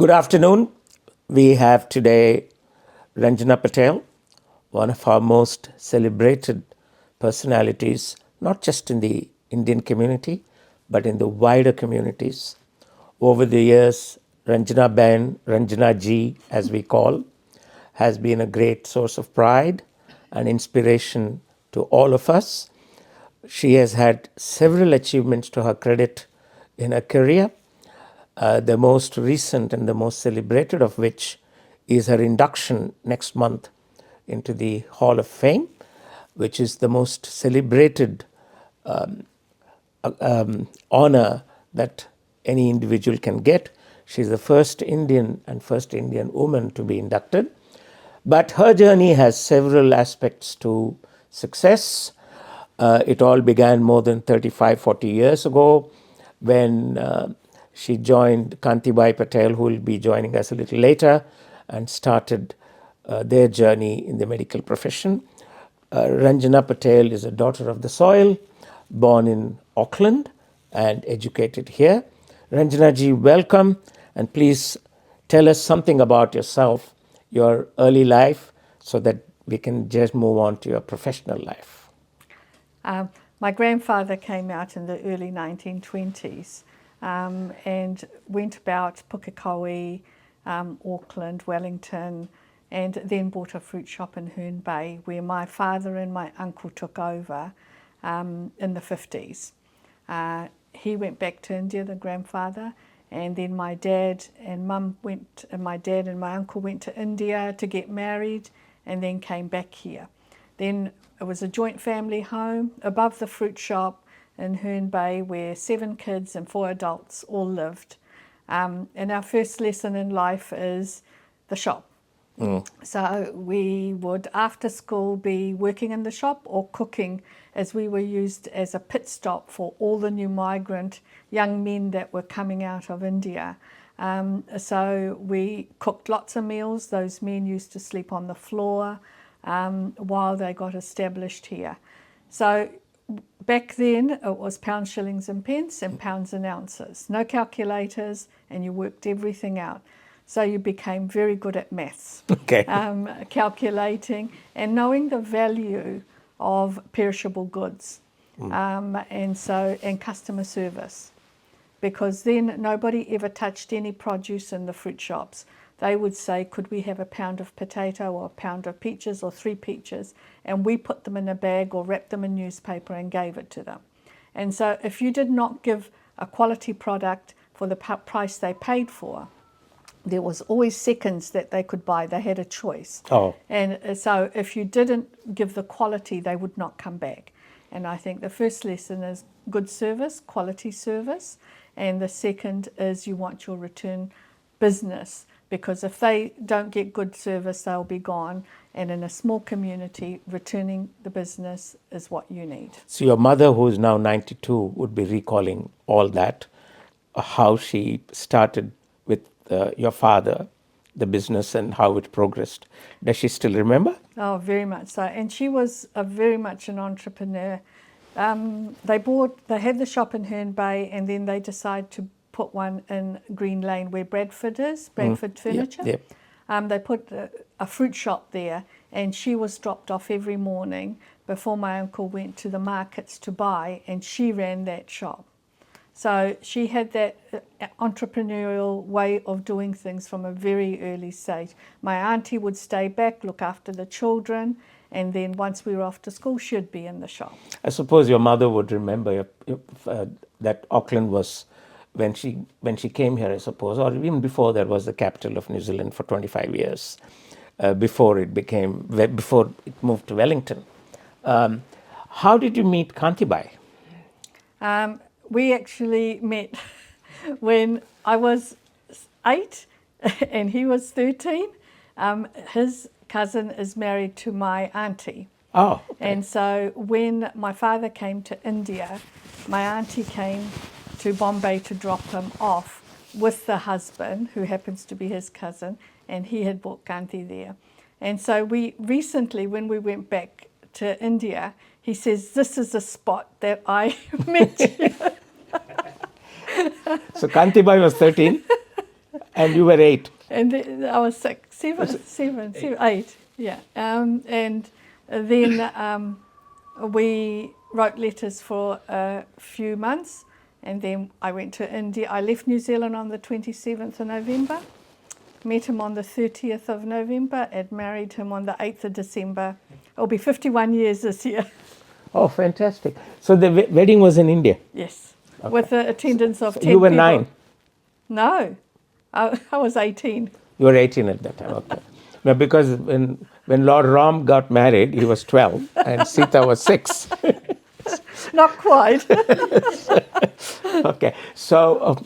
Good afternoon. We have today Ranjana Patel, one of our most celebrated personalities, not just in the Indian community, but in the wider communities. Over the years, Ranjana Ben, Ranjana Ji, as we call, has been a great source of pride and inspiration to all of us. She has had several achievements to her credit in her career, the most recent and the most celebrated of which is her induction next month into the Hall of Fame, which is the most celebrated honor that any individual can get. She's the first Indian and first Indian woman to be inducted. But her journey has several aspects to success. It all began more than 35, 40 years ago when she joined Kantibai Patel, who will be joining us a little later, and started their journey in the medical profession. Ranjana Patel is a daughter of the soil, born in Auckland and educated here. Ranjana ji, welcome, and please tell us something about yourself, your early life, so that we can just move on to your professional life. My grandfather came out in the early 1920s and went about Pukekohe, Auckland, Wellington, and then bought a fruit shop in Herne Bay where my father and my uncle took over in the 50s. He went back to India, the grandfather, and then my dad and mum went, and my dad and my uncle went to India to get married and then came back here. Then it was a joint family home above the fruit shop in Herne Bay where 7 kids and 4 adults all lived. And our first lesson in life is the shop. So we would after school be working in the shop or cooking, as we were used as a pit stop for all the new migrant young men that were coming out of India. So we cooked lots of meals. Those men used to sleep on the floor while they got established here. So back then it was pounds, shillings and pence and pounds and ounces. No calculators, and you worked everything out. So you became very good at maths, calculating and knowing the value of perishable goods, and customer service, because then nobody ever touched any produce in the fruit shops. They would say, could we have a pound of potato or a pound of peaches or 3 peaches? And we put them in a bag or wrapped them in newspaper and gave it to them. And so if you did not give a quality product for the price they paid for, there was always seconds that they could buy. They had a choice. And so if you didn't give the quality, they would not come back. And I think the first lesson is good service, quality service. And the second is you want your return business, because if they don't get good service, they'll be gone. And in a small community, returning the business is what you need. So your mother, who is now 92, would be recalling all that, how she started with your father, the business, and how it progressed. Does she still remember? Oh, very much so. And she was very much an entrepreneur. They had the shop in Herne Bay, and then they decided to put one in Green Lane where Bradford is, Bradford Furniture. Yep. They put a fruit shop there, and she was dropped off every morning before my uncle went to the markets to buy, and she ran that shop. So she had that entrepreneurial way of doing things from a very early stage. My auntie would stay back, look after the children, and then once we were off to school, she'd be in the shop. I suppose your mother would remember that Auckland was, when she came here, I suppose, or even before that, was the capital of New Zealand for 25 years, before it moved to Wellington. How did you meet Kantibai? We actually met when I was 8 and he was 13. His cousin is married to my auntie. Oh. Okay. And so when my father came to India, my auntie came to Bombay to drop him off with the husband, who happens to be his cousin, and he had bought Kanti there. And so we recently, when we went back to India, he says, this is the spot that I met you. So Kantibai was 13 And you were 8. And I was 6, 7, 8, yeah. And then we wrote letters for a few months, and then I went to India. I left New Zealand on the 27th of November, met him on the 30th of November, and married him on the 8th of December. It'll be 51 years this year. Oh, fantastic. So the wedding was in India? Yes, with the attendance of 10 You were people. 9? No, I was 18. You were 18 at that time, okay. No, because when Lord Ram got married, he was 12 and Sita was 6. Not quite. Okay, so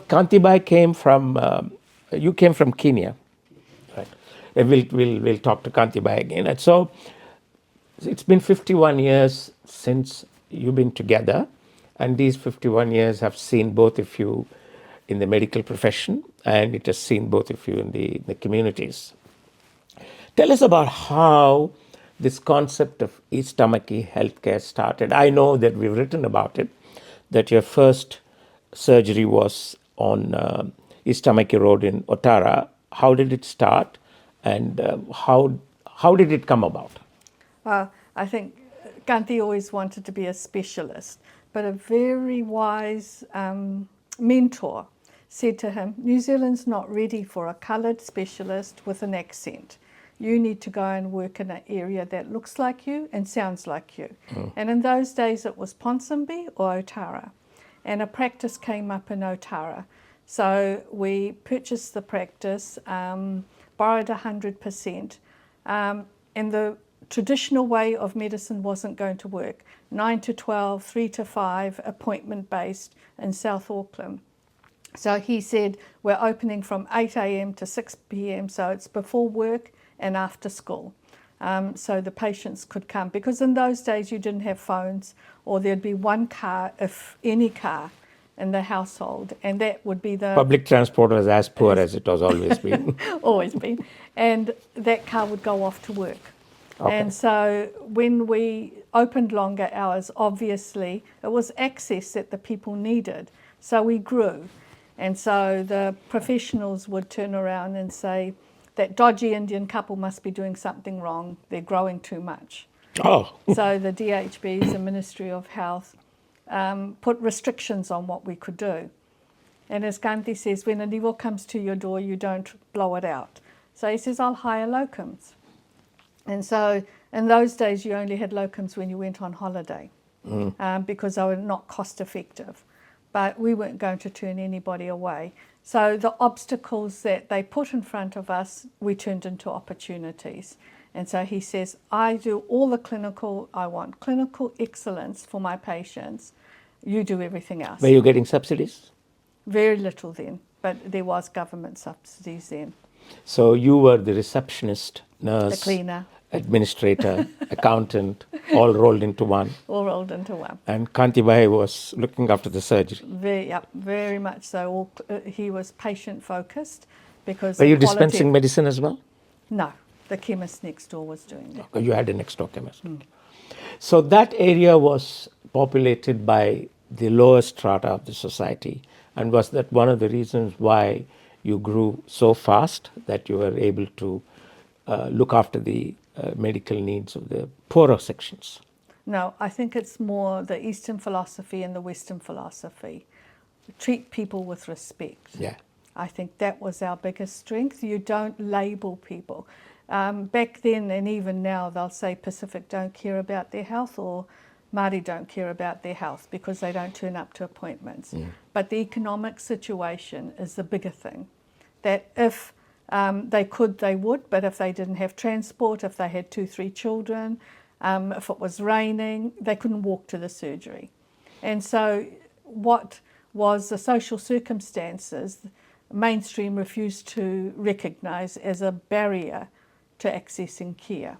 Kantibai came from, you came from Kenya, right? And we'll talk to Kantibai again. And so it's been 51 years since you've been together, and these 51 years have seen both of you in the medical profession, and it has seen both of you in the communities. Tell us about how this concept of East Tamaki healthcare started. I know that we've written about it, that your first surgery was on East Tamaki Road in Ottara. How did it start, and how did it come about? Well, I think Gandhi always wanted to be a specialist, but a very wise mentor said to him, New Zealand's not ready for a coloured specialist with an accent. You need to go and work in an area that looks like you and sounds like you. And in those days it was Ponsonby or Ottara, and a practice came up in Ottara. So we purchased the practice, borrowed 100%, and the traditional way of medicine wasn't going to work. 9 to 12, 3 to 5, appointment based in South Auckland. So he said, we're opening from 8 a.m. to 6 p.m, so it's before work and after school. So the patients could come, because in those days you didn't have phones, or there'd be one car, if any car, in the household, and that would be the... Public transport was as poor as it has always been. always been. And that car would go off to work. Okay. And so when we opened longer hours, obviously it was access that the people needed. So we grew. And so the professionals would turn around and say, that dodgy Indian couple must be doing something wrong. They're growing too much. Oh. So the DHBs, the Ministry of Health, put restrictions on what we could do. And as Gandhi says, when a nivo comes to your door, you don't blow it out. So he says, I'll hire locums. And so in those days, you only had locums when you went on holiday, because they were not cost effective. But we weren't going to turn anybody away. So the obstacles that they put in front of us, we turned into opportunities. And so he says, I do all the clinical, I want clinical excellence for my patients. You do everything else. Were you getting subsidies? Very little then, but there was government subsidies then. So you were the receptionist, nurse, The cleaner. administrator, accountant, all rolled into one. All rolled into one. And Kantibai was looking after the surgery. Very much so. He was patient focused because. Were you quality- dispensing medicine as well? No, the chemist next door was doing that. You had a next door chemist. So that area was populated by the lower strata of the society, and was that one of the reasons why you grew so fast that you were able to look after the medical needs of the poorer sections? No, I think it's more the Eastern philosophy and the Western philosophy. Treat people with respect. Yeah. I think that was our biggest strength. You don't label people. Back then and even now, they'll say Pacific don't care about their health, or Māori don't care about their health because they don't turn up to appointments. But the economic situation is the bigger thing. That if they could, they would, but if they didn't have transport, if they had 2-3 children, if it was raining, they couldn't walk to the surgery. And so what was the social circumstances, mainstream refused to recognise as a barrier to accessing care.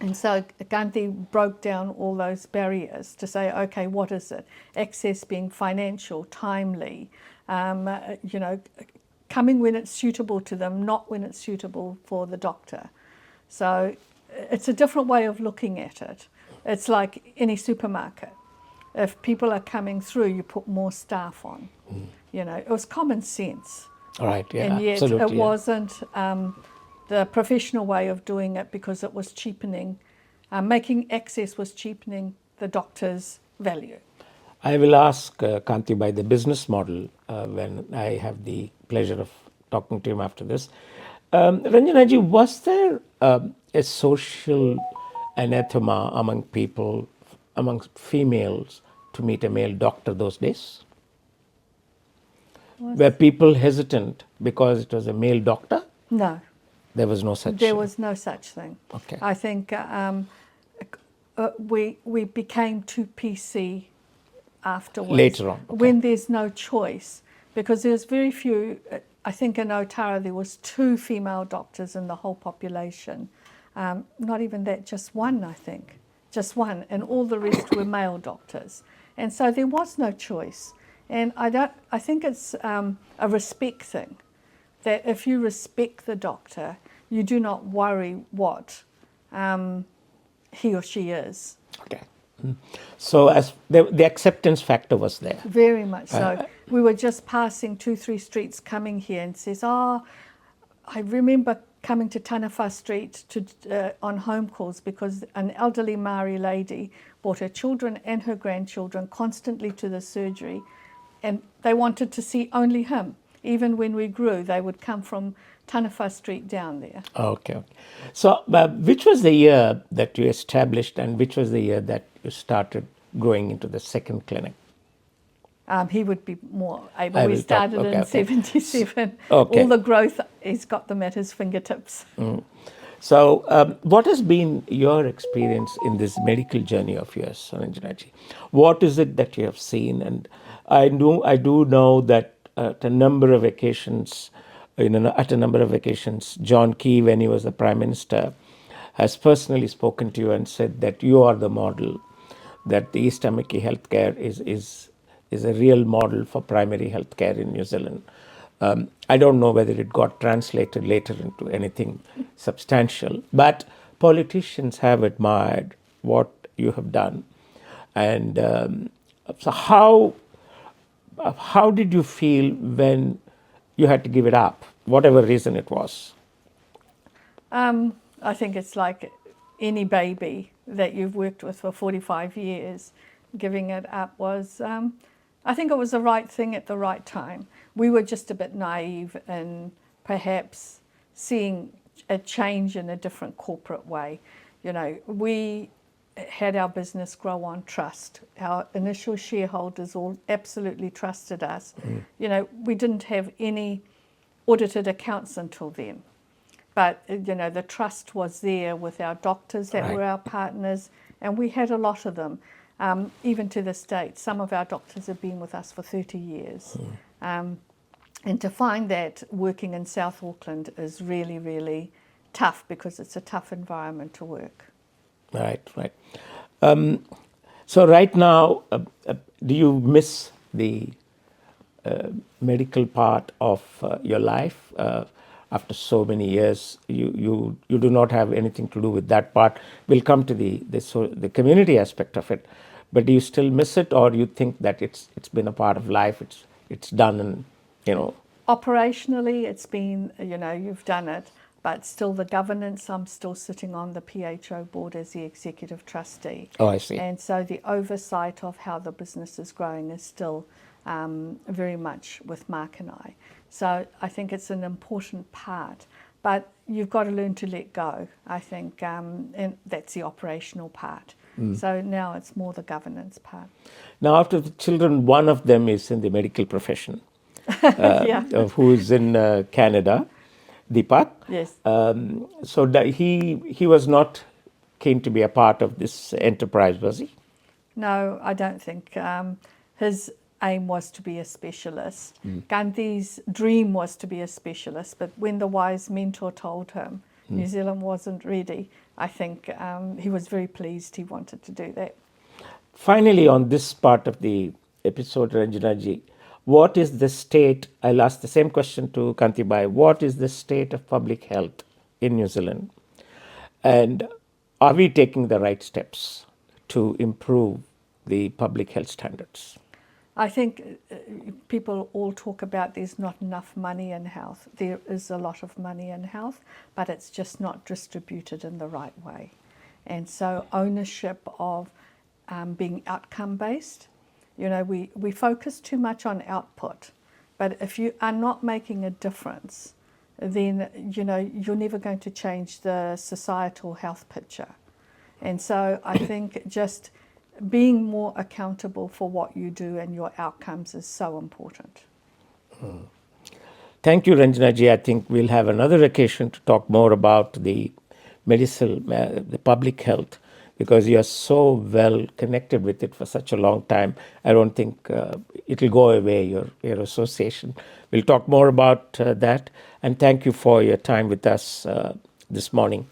And so Gandhi broke down all those barriers to say, okay, what is it? Access being financial, timely, coming when it's suitable to them, not when it's suitable for the doctor. So it's a different way of looking at it. It's like any supermarket. If people are coming through, you put more staff on. It was common sense. All right, yeah, and yet absolutely. it Yeah. wasn't the professional way of doing it because it was cheapening. Making access was cheapening the doctor's value. I will ask Kanti by the business model when I have the pleasure of talking to him after this. Ranjanaji, was there a social anathema among people, among females, to meet a male doctor those days? Were people hesitant because it was a male doctor? No, There was no such. there was no such thing. Okay. I think we became too PC afterwards. Later on, okay. When there's no choice, because there's very few. I think in Otara there was 2 female doctors in the whole population. Not even that, just one, I think, just one, and all the rest were male doctors, and so there was no choice. And I think it's a respect thing, that if you respect the doctor, you do not worry what he or she is. Okay. So as the acceptance factor was there. Very much so. We were just passing 2-3 streets coming here, and says, "Oh, I remember coming to Tanafa Street on home calls because an elderly Maori lady brought her children and her grandchildren constantly to the surgery, and they wanted to see only him. Even when we grew, they would come from Tanafa Street down there." Okay. Okay. So which was the year that you established, and which was the year that you started going into the second clinic? He would be more able. I We will talk- started okay, in okay. 77. Okay. All the growth, he's got them at his fingertips. So what has been your experience in this medical journey of yours, Ranjanaji? What is it that you have seen? And I do know that at a number of occasions, John Key, when he was the Prime Minister, has personally spoken to you and said that you are the model, that the East Tamaki healthcare is a real model for primary healthcare in New Zealand. I don't know whether it got translated later into anything substantial, but politicians have admired what you have done. And so how did you feel when you had to give it up, whatever reason it was? I think it's like any baby that you've worked with for 45 years. Giving it up was, I think it was the right thing at the right time. We were just a bit naive in perhaps seeing a change in a different corporate way. You know, we had our business grow on trust. Our initial shareholders all absolutely trusted us. You know, we didn't have any audited accounts until then. But, you know, the trust was there with our doctors that Right. were our partners, and we had a lot of them, even to this date. Some of our doctors have been with us for 30 years. And to find that working in South Auckland is really, really tough because it's a tough environment to work. Right, right. So right now, do you miss the medical part of your life? After so many years, you do not have anything to do with that part. We'll come to the community aspect of it, but do you still miss it, or do you think that it's been a part of life? It's done, and you know. Operationally, it's been, you know, you've done it, but still the governance, I'm still sitting on the PHO board as the executive trustee. Oh, I see. And so the oversight of how the business is growing is still very much with Mark and I. So I think it's an important part, but you've got to learn to let go, I think, and that's the operational part. So now it's more the governance part. Now, after the children, one of them is in the medical profession, Yeah. who is in Canada, Deepak. Yes. So that he was not keen to be a part of this enterprise, was he? No, I don't think. His aim was to be a specialist. Gandhi's dream was to be a specialist, but when the wise mentor told him New Zealand wasn't ready, I think he was very pleased he wanted to do that. Finally, on this part of the episode, Ranjanaji, what is the state, I'll ask the same question to Kantibai, what is the state of public health in New Zealand? And are we taking the right steps to improve the public health standards? I think people all talk about there's not enough money in health. There is a lot of money in health, but it's just not distributed in the right way. And so ownership of being outcome based, we focus too much on output, but if you are not making a difference, then you're never going to change the societal health picture. And so I think just being more accountable for what you do and your outcomes is so important. Thank you, Ranjana ji. I think we'll have another occasion to talk more about the the public health, because you are so well connected with it for such a long time. I don't think it'll go away, your association. We'll talk more about that. And thank you for your time with us this morning.